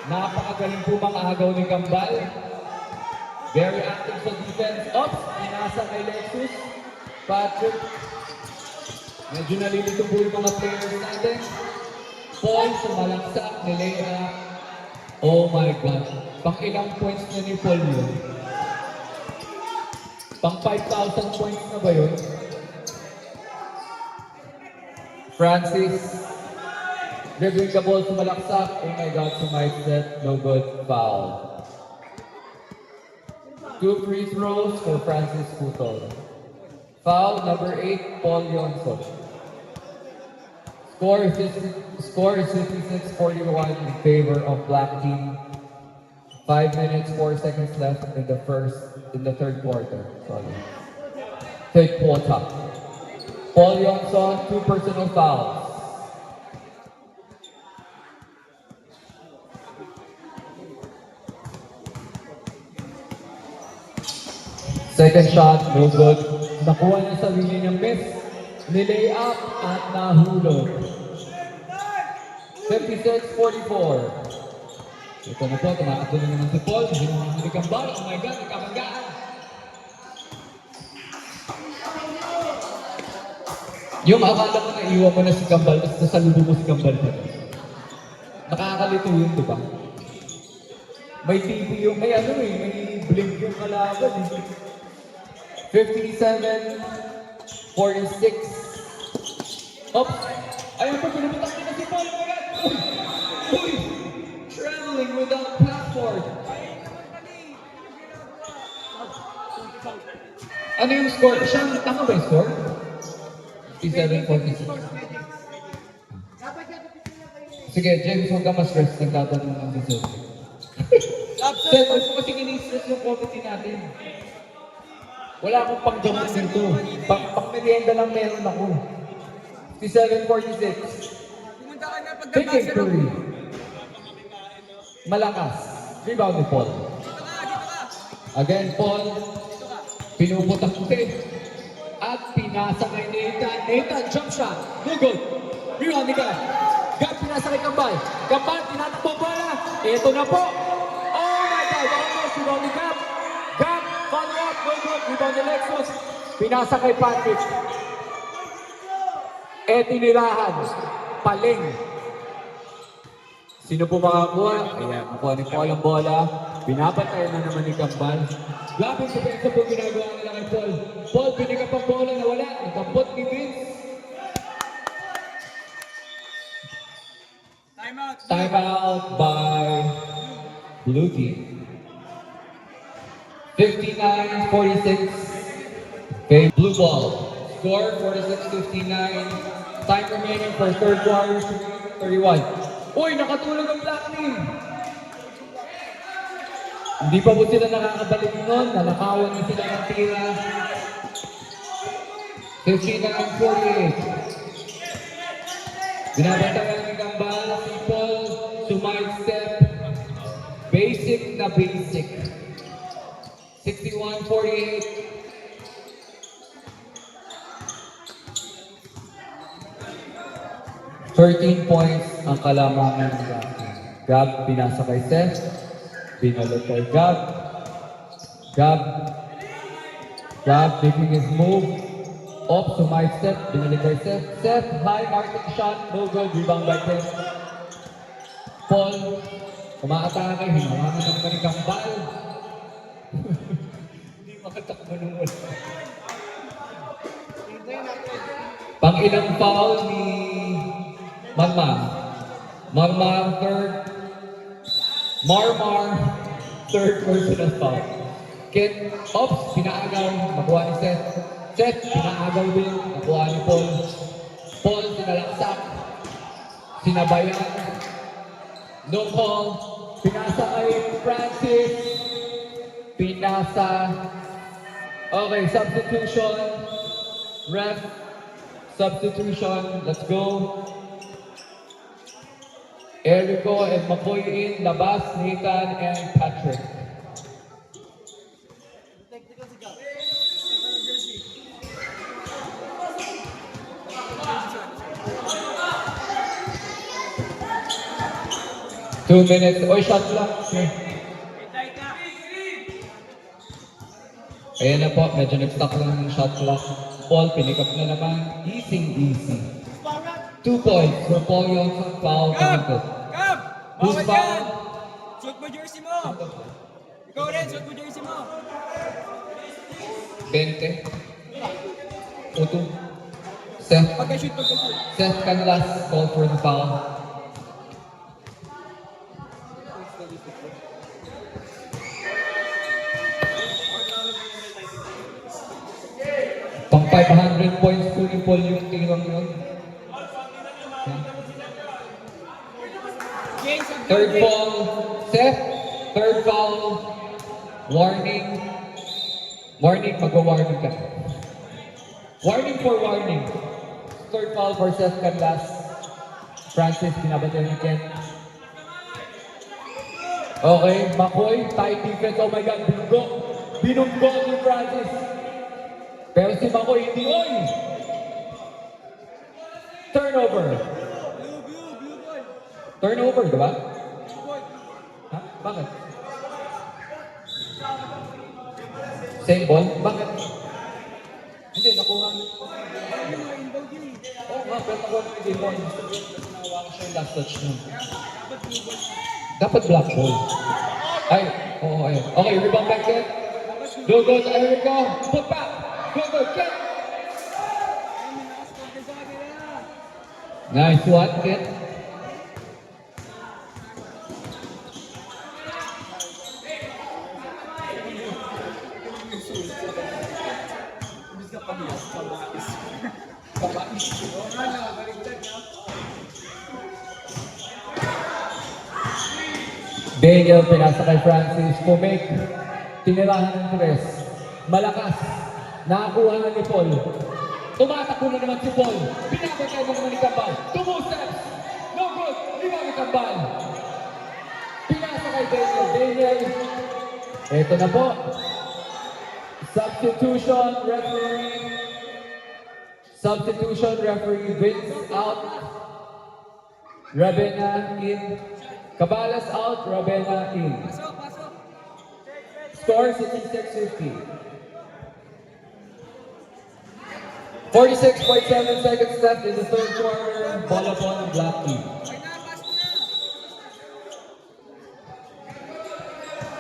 Napakagaling po mga agaw ni Gambal. Very active sa defense. Ops, pinasa kay Lexus. Patrick. Medyo nalilito po yung mga players natin. Paul, sumalaksak, nilaya. Oh my God. Pang ilang points na ni Paul yun? Pang 5,000 points na ba yun? Francis. Dribbling the ball, sumalaksak. Oh my God, sumite set. No good. Foul. 2 free throws for Francis Putol. Foul number 8, Paul Yonson. Score is 56-41 in favor of black team. 5 minutes, 4 seconds left in the third quarter. Third quarter. Paul Yonson, 2 personal fouls. Second shot, no good. Nakuha niya sarili niyang miss. Nilay up at nahulog. 56-44. Ito na po, tumatakbo na naman si Paul. Hindi naman si Gambal. Oh my God, nagkamagaan. Yung akala mo na iwan mo na si Gambal, tapos nasalubo mo si Gambal pa. Nakakalito yun, di ba? May TV yung, may ano eh, may blink yung kalaban eh. 57-46. Oops! Ayun po, pinabutak na si Paul. Oh my God! Uy! Traveling without platform. Ano yung score? Siya, tama ba yung score? 57-46. Sige, James, huwag ka ma-stress. Nagtatanong lang si Sir. Sir, huwag mo kasi kini-stress yung committee natin. Wala akong pang-jump dito. Pang-merienda lang meron ako. 57-46. Pumunta ka na pag Taking nabasa mo. 3. Malakas. Rebound ni Paul. Dito ka. Again, Paul. Dito ka. Pinuputak ko at pinasa kay Nathan. Nathan, jump shot. No good. Rebound ni Gab. Gab, pinasa kay Gambal. Gambal, tinatakbo bola. Ito na po. Oh my God. Almost rebound ni Gab. Gab, follow up. No good. Rebound ni Lexus. Pinasa kay Patrick. Tinirahan. Paling. Sino po makakuha? Ayan, nakuha ni Paul ang bola. Pinapatay na naman ni Gambal. Grabe sa pensa po ginagawa nila kay Paul. Paul, pinigap ang bola na wala. Nagkambot ni Vince. Time out by Blue Team. 59-46. Okay, blue ball. Score 46-59. Time remaining for third quarter 31. Uy, nakatulog ang black team. Hindi pa po sila nakakabalik nun. Nanakawan na sila ng tira. 59-48. Binabantayan ng Gambal. Si Paul sumaid-step. Basic na basic. 61-48. 13 points ang kalamangan ng Gab. Gab, pinasa kay Seth. Pinalot kay Gab. Gab making his move. Off to my step. Binalik kay Seth. Seth, high arcing shot. No good. Rebound by Seth. Paul, umaatake. Hinawangan ng manikang bal. Hindi makatakbo nung wala. Pang-ilang foul ni Marmar, third. Marmar, third personal foul. Kit, ops, pinaagaw, nakuha ni Seth. Seth, pinaagaw din, nakuha ni Paul. Paul, sinalaksak. Sinabayan. No call. Pinasa kay Francis. Pinasa. Okay, substitution. Ref. Substitution. Let's go. Erico and McCoy in, Labas, Nathan, and Patrick. Two minutes. Oy, shot clock. Okay. Ayan na po, medyo nag-stock lang ng shot clock. Paul, pinick up na naman. Easy. 2 points for Paul Johnson, foul committed. Who's Bawal foul? yan! Shoot mo jersey mo! Ikaw rin, shoot mo jersey mo! 20. Uto. Seth. Pagka-shoot. Seth Canlas called for the foul. Pang 500 points to ni Paul yung tirang yun. Third foul, Seth. Third foul. Warning. Magwa-warning ka. Warning for warning. Third foul for Seth Canlas. Francis, pinabatan ni Ken. Okay, McCoy, tight defense. Oh my God, binunggo ni Francis. Pero si McCoy hindi. Oy! Turnover. Blue ball! Turnover, di ba? Blue ball! Ha? Bakit? Same ball? Bakit? Hindi, nakuha. Oo nga, pero nakuha ng game ball. Nakuha ko siya yung last touch nun. Dapat black ball. Ay, oo, ayun. Okay, rebound back then. Go, Erica. Put back. Go, Ken. Nice one, Ken. Daniel pinasa kay Francis. Pumek. Tinirahan ng tres. Malakas. Nakakuha na ni Paul. Tumatakbo na naman si Paul. Pinapatay na naman ni Kambal. 2 steps. No good. Lima ni Kambal. Pinasa kay Daniel. Ito na po. Substitution referee Vince out. Ravenna in. Cabalas out. Ravenna in. Pasok! Score 66-50. 46.7 seconds left in the third quarter. Ball upon the black team.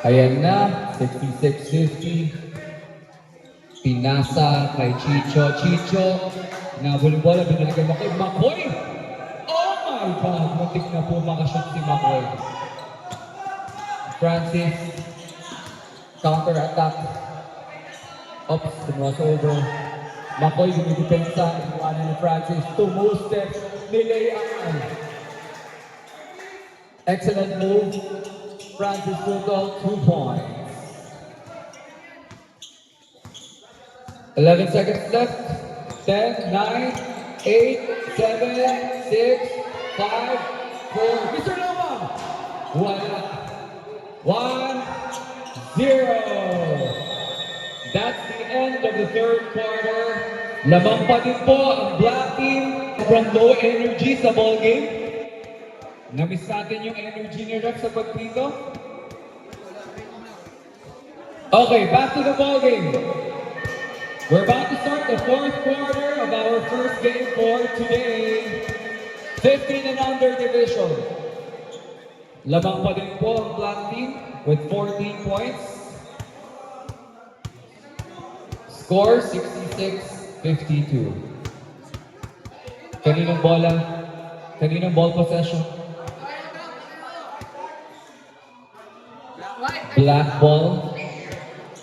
Ayan na, 66-50. Pinasa kay Chicho. Nabulong bola, binalikan mo kay McCoy. Oh my God! Matik na po makashoot si McCoy. Francis. Counter attack. Ops, crossover. Makoy, dumidepensa. Iwanan ni Francis. Two more steps. Nilayaan. Excellent move. Francis Frugal, 2 points. 11 seconds left. 10, 9, 8, 7, 6, 5, 4. Mr. Loma! 1, 0. That's the end of the third quarter. Lamang pa din po ang Black Team from low energy sa ball game. Namiss natin yung energy ni Ref sa pagpito. Okay, back to the ball game. We're about to start the fourth quarter of our first game for today. 15 and under division. Lamang pa din po ang Black Team with 14 points. Score 66-52. Kaninong bola? Kaninong ball possession? Black ball.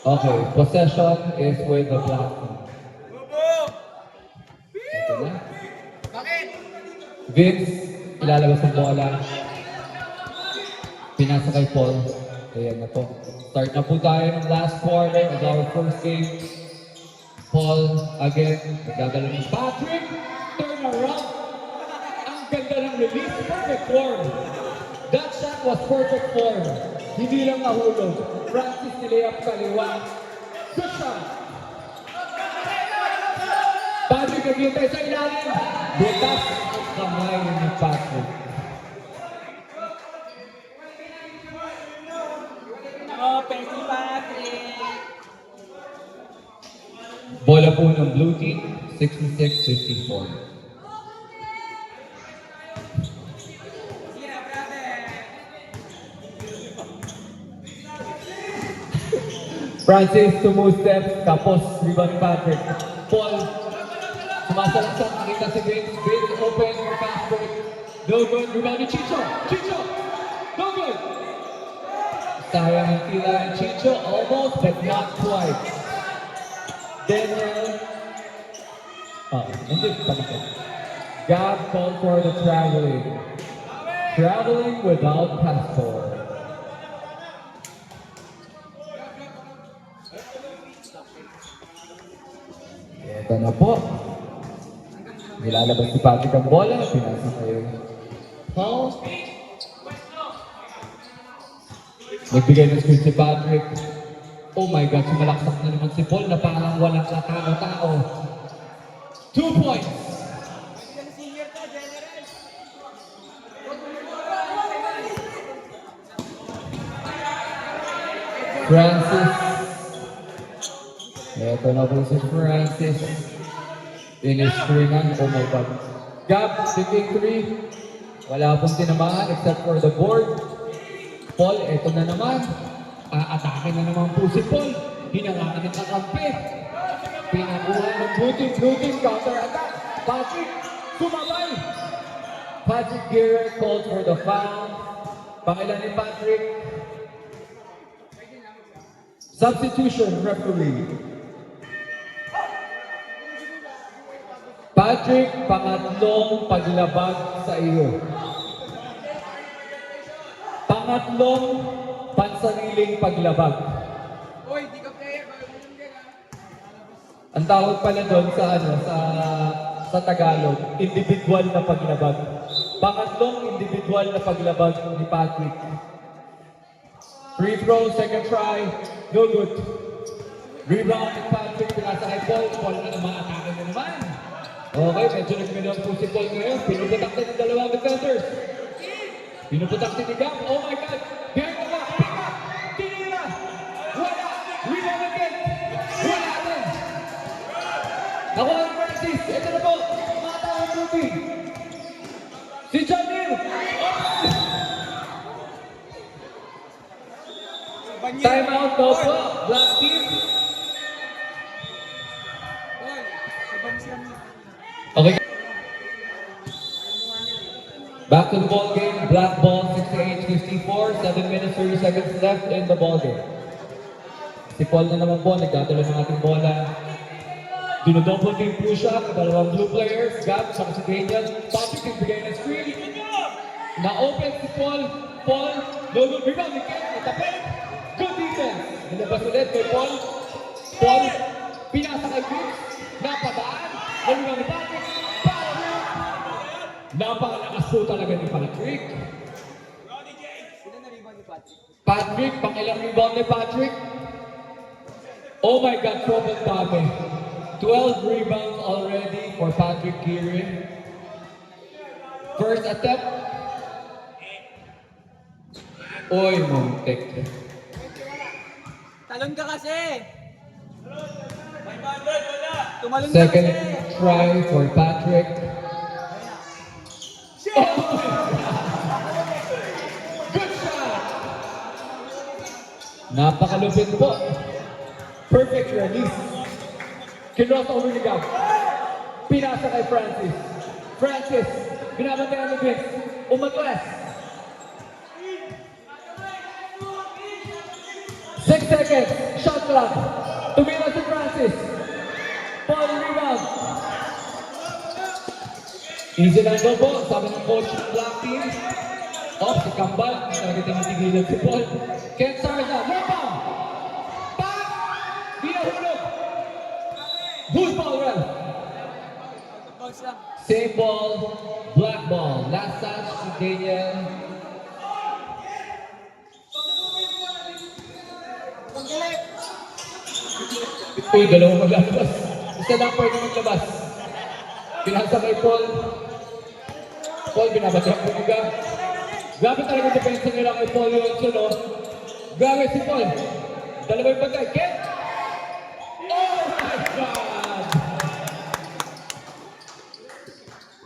Okay, possession is with the Black Team. Ito na. Vince, ilalabas ang bola. Pinasa kay Paul. Ayan na po. Start na po tayo ng last quarter of our first game. Paul, again, nagdadala ng Patrick. Turn around. Ang ganda ng release. Perfect form. That shot was perfect form. Hindi lang nahulog. Francis nilayap kaliwa. Good shot. Patrick naghintay sa ilalim. Butas ang kamay ni Patrick. Pesi Patrick! Bola po ng Blue Team, 66-54. Francis, 2 more steps, tapos rebound Patrick. Paul, sumasalasang, nakita si Vince. Vince open for fast break. No good, rebound ni Chicho. Chicho, no good. Sayang ang tila ng Chicho, almost but not quite. Daniel, hindi pa na. Gab called for the traveling. Traveling without passport. Ito na po. Nilalabas si Patrick ang bola. Pinasa kayo. Paul. Nagbigay ng screen si Patrick. Oh my God, sumalaksak na naman si Paul na parang walang katao-tao. 2 points. Francis. Ito na po si Francis. Inispringan. Oh my God. Gab, taking 3. Wala pong tinamaan except for the board. Paul, ito na naman. Atake na naman po si Paul. Hinangaan ng kakampi. Pinakuha ng Blue Team, counter-attack. Patrick, sumabay. Patrick Guerrero called for the foul. Pangilan ni Patrick. Substitution referee. Patrick, pangatlong paglabag sa iyo. Pangatlong pansariling paglabag. Uy, di ka player. Ang tawag pala doon sa Tagalog, individual na paglabag. Pangatlong individual na paglabag ni Patrick. Free throw, second try, no good. Rebound ni Patrick, pinasa kay Paul. Paul na naman, atake na naman. Okay, medyo nagminang po si Paul ngayon. Pinuputak din ng dalawang defenders. Pinuputak din ni Gab. Oh my God! Behind the back, pick up! Tinira! Wala! Rebound again! Wala din! Nakuha ni Francis. Ito na po, mata ang movie. Si Jamil! Time out daw po, Black Team. Okay. Back to the ball game. Black ball, 68-54. 7 minutes, 30 seconds left in the ball game. Si Paul na naman po, nagdadala ng ating bola. Dinodouble team push-up, dalawang blue players, Gab, saka si Daniel. Patrick nagbigay ng screen. Na-open si Paul. Paul, no good rebound, Niket, natapit. Good defense. Nilabas ulit kay Paul. Paul, pinasa kay Vince. Napadaan. Nalungan ni Patrick. Patrick. Napakalakas po talaga ni Patrick. Sino na rebound ni Patrick? Patrick, pangilang rebound ni Patrick. Oh my God, sobrang dami. 12 rebounds already for Patrick Kiri. First attempt. Oy, muntik. Talon ka kasi! 500, wala! Tumalon ka Second kasi! try for Patrick. Oh my God. Good shot! Napakalupit po. Perfect release. Kinross over ni Gab. Pinasa kay Francis. Francis, binabantayan ni Vince. Umatras. 6 seconds. Shot clock. Tumira si Francis. Paul rebound. Easy lang daw po. Sabi ng coach ng Black Team. Oh, si Kambal. Talaga tinitigilan si Paul. Ken Sarza. Rebound. Back. Di nahulog. Who's ball ref? Bounce lang. Same ball. Black ball. Last touch si Daniel. Uy, dalawang maglabas. Isa lang pwede maglabas. Pinasa kay Paul. Paul, binabatihan ko ni Gab. Grabe talaga depensa nila kay Paul yun. So, no? Grabe si Paul. Dalawa yung bagay. Ken! Oh my God!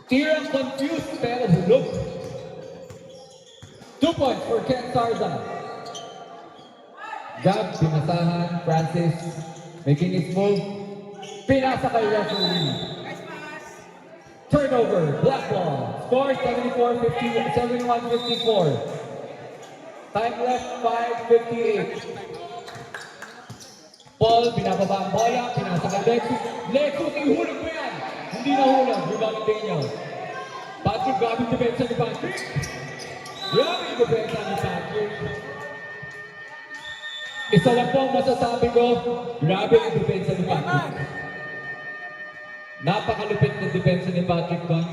Tirang confused pero hulog. 2 points for Ken Tarzan. Gab, pinasahan. Francis, making his move. Pinasa kay referee. Turnover, black ball. Score 71-54. Time left 5:58. Paul, binababa ang bola. Pinasa kay Lexus. Lexus, ihulog mo yan. Hindi nahulog. Rebound ni Daniel. Patrick, grabe yung depensa ni Patrick. Grabe yung depensa ni Patrick. Isa lang po ang masasabi ko, grabe yung depensa ni Patrick. Napakalupit na depensa ni Patrick doon.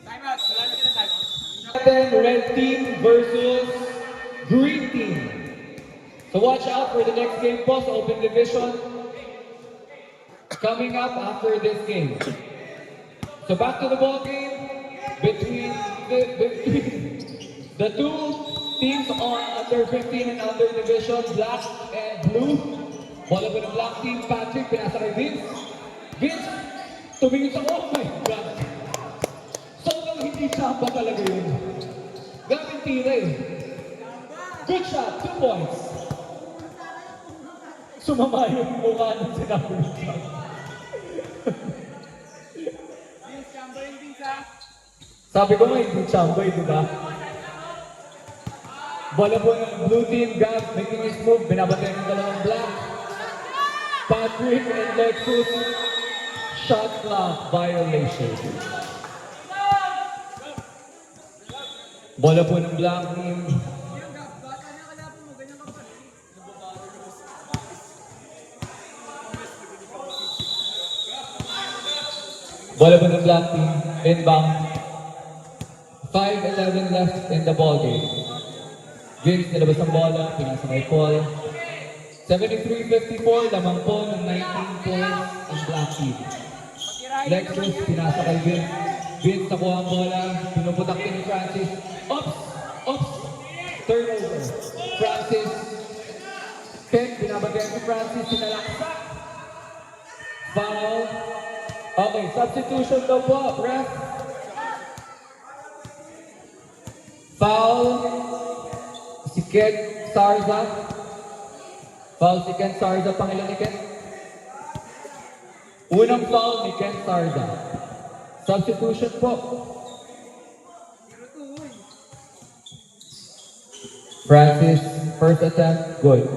Time out. Wala na sila time out. Red team versus green team. So watch out for the next game po sa Open Division. Coming up after this game. So back to the ball game between the two teams on under 15 and under division, black and blue. Bola po ng black team, Patrick, pinasa kay Vince. Vince, tumingin sa, oh my God. Sobrang hindi chamba talaga yun. Gamit tira eh. Good shot, 2 points. Sumama yung mukha ng sinabi ng Vince, chamba yung Vince ha. Sabi ko nga, hindi chamba eh, di ba? Bola po ng blue team, Gab, making his move, binabatay ng dalawang black. Patrick and Lexus, shot clock violation. Bola po ng black team. Bata na kalaban mo, ganyan ka pa. Bola po ng black team, inbound. 5:11 left in the ball game. Vince, nilabas ang bola, pinasa kay Paul. 73-54, lamang po ng 19 points ang black team. Lexus, pinasa kay Vince. Vince, nakuha ang bola, pinuputak din ni Francis. Oops! Oops! Turnover. Francis. Ken, binabagayan si Francis, sinalaksak. Foul. Okay, substitution daw po, ref. Foul. Si Ken Sarza. Foul si Ken Sarza, pangilan ni Ken? Unang foul ni Ken Sarza. Substitution po. Francis First attempt, good.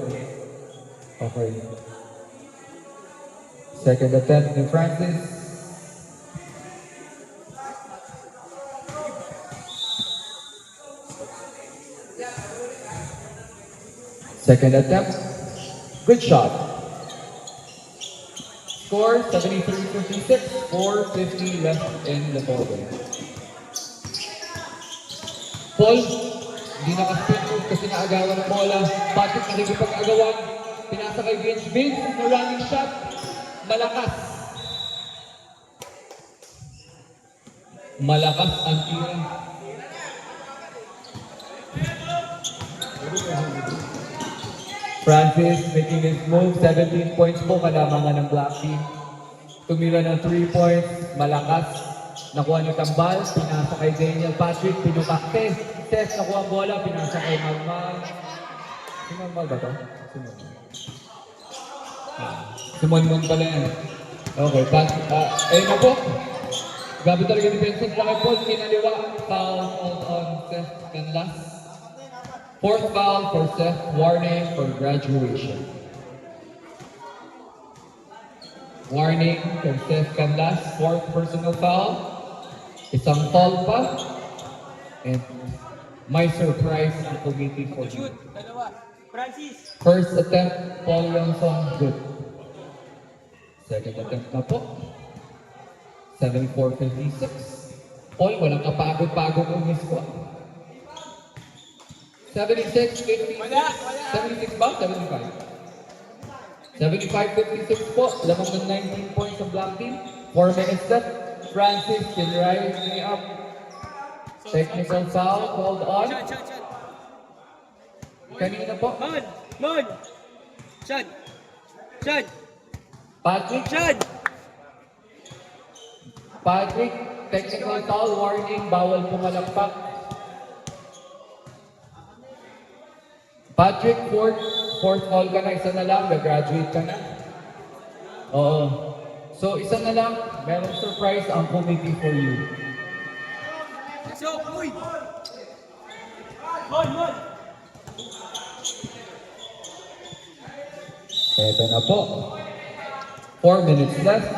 Okay. Second attempt ni Francis. Second attempt, good shot. Score 73-56, 4:50 left in the ball game. Paul, hindi nakaspin move kasi naagawan ng bola. Patrick nakikipag-agawan. Pinasa kay Vince. Vince, no running shot. Malakas. Malakas ang tira. Francis making his move. 17 points po kalamangan ng Black Team. Tumira ng 3 points. Malakas. Nakuha ni Tambal, pinasa kay Daniel Patrick, pinukakte. Tess, nakuha ang bola, pinasa kay Magmag. Si Magmag ba ito? Si Magmag. Si Monmon pala yan. Okay, ayun na po. Grabe talaga defense nila kay Paul, kinaliwa. Foul on Seth Canlas. Fourth foul for Seth, warning for graduation. Warning for Seth Canlas, fourth personal foul. Isang foul pa. And my surprise ang committee for you. Shoot, dalawa. Francis. First attempt, Paul Johnson, good. Second attempt na po. 74-56. Paul, walang kapagod-pagod ang miss ko. 76-56. Wala. 76 ba? 75. 75-56 po. Lamang ng 19 points ang Black Team. 4 minutes left. Francis can rise me up. Technical foul called on. Shot. Kanina po. Mon. Shot. Patrick. Patrick, technical foul, warning, bawal pumalakpak. Patrick, fourth foul ka na, isa na lang, graduate ka na. Oo. So, isa na lang, merong surprise ang committee for you. So, uy. Mon. Eto na po. 4 minutes left.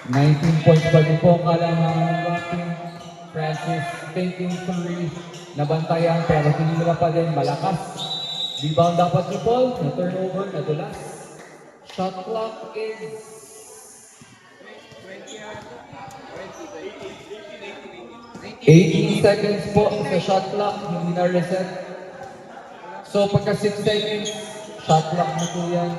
19 points pa din po ang kalamangan ng Black Team. Francis thinking three. Nabantayan pero tinila pa din malakas. Rebound dapat ni Paul. Na turnover, nadulas. Shot clock is 18 seconds po sa shot clock. Hindi na reset. So pagka 6 seconds, shot clock na po yan.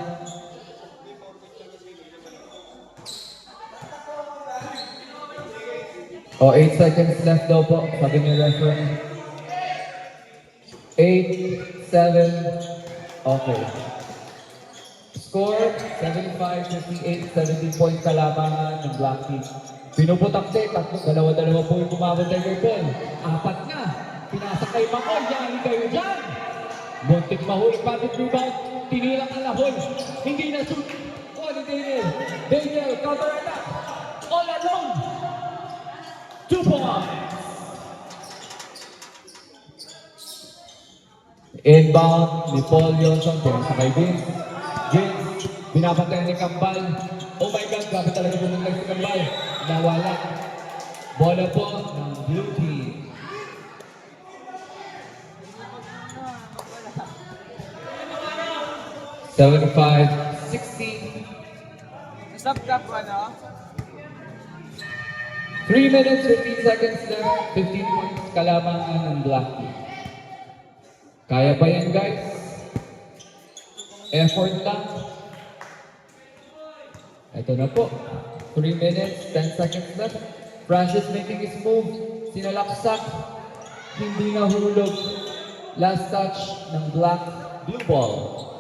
O, 8 seconds left daw po, sabi ni referee. 8, 7, okay. Score, 75-58, 17 points kalamangan ng Black Team. Pinuputakte, dalawa-dalawa po yung kumabot kay Paul. 4 na, pinasa kay Makol, yan kayo dyan. Muntik mahuli, patit rebound, tinilang ang lahol. Hindi na shoot. O, ni Daniel, counter attack. All alone. 2 points. Inbound ni Paul Johnson, pinasa kay Vince. Vince, binapatay ni Kambal. Oh my God, grabe talaga pumunta si Kambal. Nawala. Bola po ng Blue Team. Stop cap, ano? 3 minutes, 15 seconds left, 15 points kalamangan ng Black Team. Kaya pa yan, guys. Effort lang. Ito na po. 3 minutes, 10 seconds left. Francis making his move. Sinalaksak. Hindi nahulog. Last touch ng blue ball.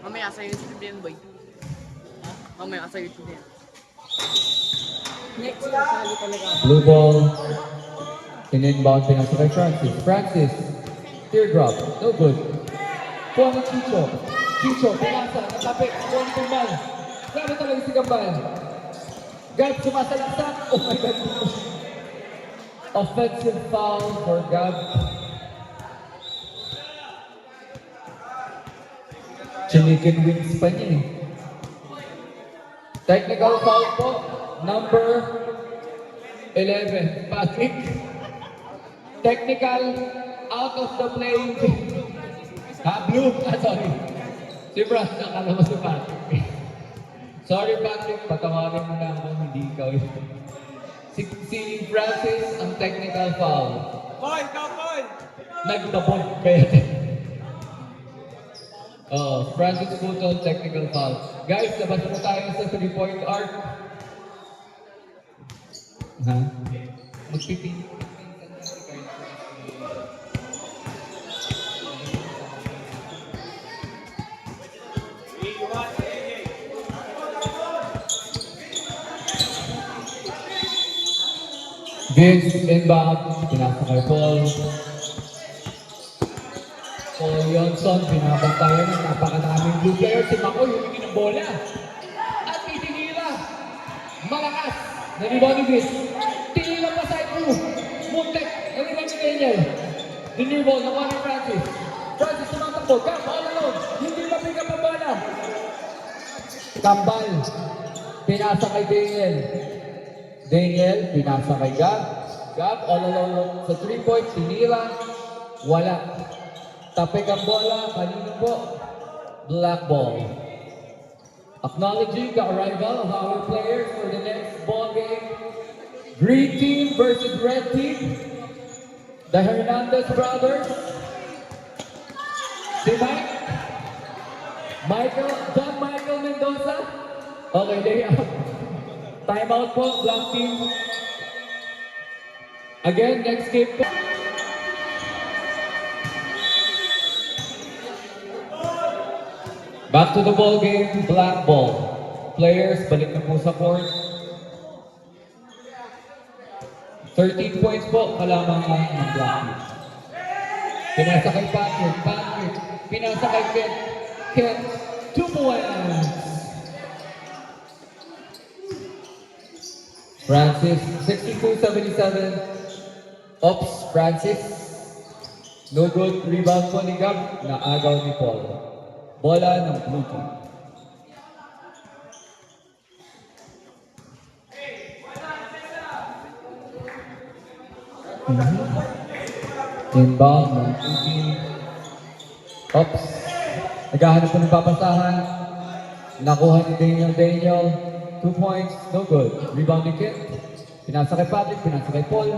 Mamaya sa YouTube din, boy. Mamaya sa YouTube din. Next, sali talaga. Blue ball. In-inbound pinasa kay Francis. Francis. Teardrop. No good. Kuha ni Chicho. Chicho, pinasa. Natapik. Kuha ni Kambal. Grabe talaga si Kambal. Gab, sumasalaksak. Oh my God. Offensive foul for Gab. Chicken wings pa niya eh. Technical foul po, number 11, Patrick. Technical, out of the play. Blue. Sorry. Si Brad, nakala mo si Patrick. Sorry Patrick, patawarin mo na ako, hindi ikaw. Si Francis ang technical foul. Boy, ikaw, boy! Nagtapon kaya. Francis Fulton, technical foul. Guys, labas mo tayo sa 3-point arc. Magpipili. Vince inbound, pinasa kay Paul. Paul Johnson, binabantayan ng napakadaming blue player. Si Makoy, humingi ng bola. At itinira. Malakas. Nanibaw ni Vince. Tinira pa sa blue. Muntek. Nanibaw ni Daniel. Dinibol, nakuha ni Francis. Francis tumatakbo. Gab, all alone. Hindi mapiga pa bola. Kambal. Pinasa kay Daniel. Daniel, pinasa kay Gab. Gab, all alone sa 3-point. Tinira. Wala. Tapik ang bola, kanino po? Black ball. Acknowledging the arrival of our players for the next ball game. Green team versus red team. The Hernandez brothers. Si Mike. John Michael Mendoza. Okay, lay out. Time out po, black team. Again, next game po. Back to the ball game, black ball. Players, balik na po sa court. 13 points po, kalamangan ng black team. Pinasa kay Patrick. Pinasa kay Kent. 2 points. Francis, 62-77. Oops, Francis. No good, rebound po ni Gab. Naagaw ni Paul. Bola ng blue team. Inbound ng blue team. Oops. Naghahanap po ng papasahan. Nakuha ni Daniel. 2 points, no good. Rebound ni Kit. Pinasa kay Patrick, pinasa kay Paul.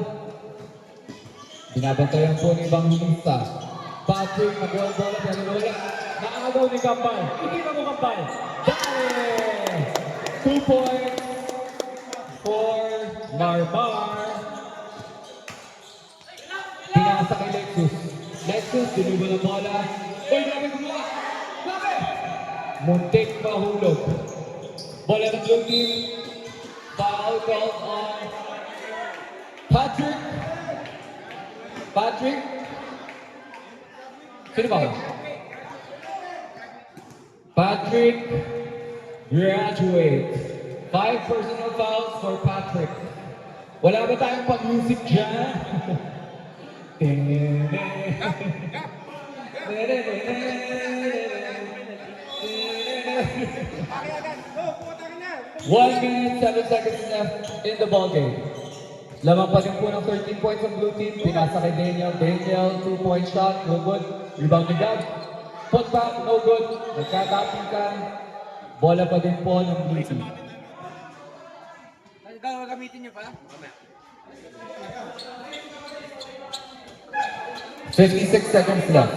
Binabantayan po ni Evangelista. Patrick, nag-roll bola, pinag-rola. Naagaw ni Kambal. Hindi na mo Kambal. Dale! 2 points for Marmar. Pinasa kay Lexus. Lexus, dinubol ang bola. Uy, grabe gumawa! Grabe! Muntik mahulog. Bola ng blue team. Foul called on Patrick. Sino ba? Patrick graduate. 5 personal fouls for Patrick. Wala ba tayong pag-music dyan? One minute, 7 seconds left in the ball game. Lamang pa rin po ng 13 points ang blue team. Pinasa kay Daniel. 2-point shot, no good. Rebound ni Gab. Put back, no good. Nagkatapikan. Bola pa din po ng blue team. Gagamitin niyo pa? 56 seconds left.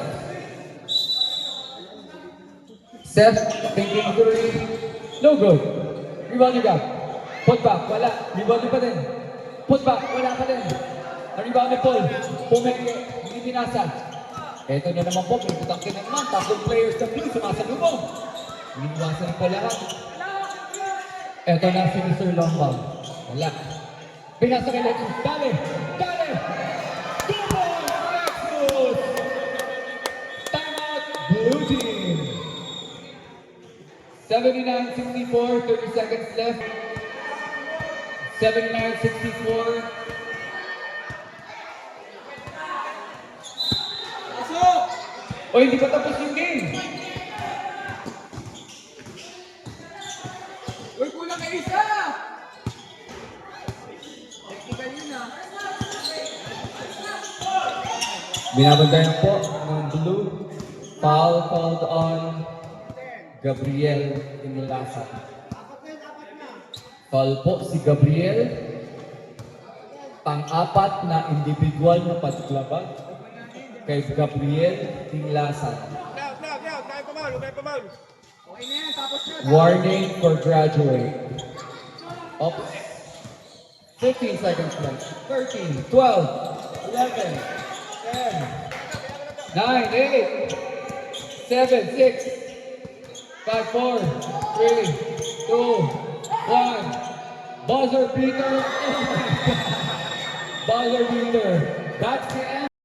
Seth, thinking three. No good. Rebound ni Gab. Put back, wala. Rebound pa din. Put back, wala pa din. Rebound ni Paul. Pumenge, hindi pinasa. Ito na naman po, may putangkin na naman. Tatlong players ng blue, sumasalubong. Iniwasan ni Paul lahat. Ito na si Mr. Longball. Wala. Pinasa kay Lexus. Dale! 2 points! Lexus! Timeout, blue team. 79-64, 30 seconds left. 79-64. Pasok! O, hindi pa tapos yung game. Uy, kulang ka isa! Technical yun ah. Binabantayan po ng blue. Foul called on Gabriel Inlasan. Foul po si Gabriel. Pang-apat na individual na paglaban kay Gabriel Inlasan. Okay na yan, tapos na. Warning for graduate. Oops. 15 seconds left. 13, 12, 11, 10, 9, 8, 7, 6, 5, 4, 3, 2, 1. Buzzer beater. Buzzer beater. That's the end.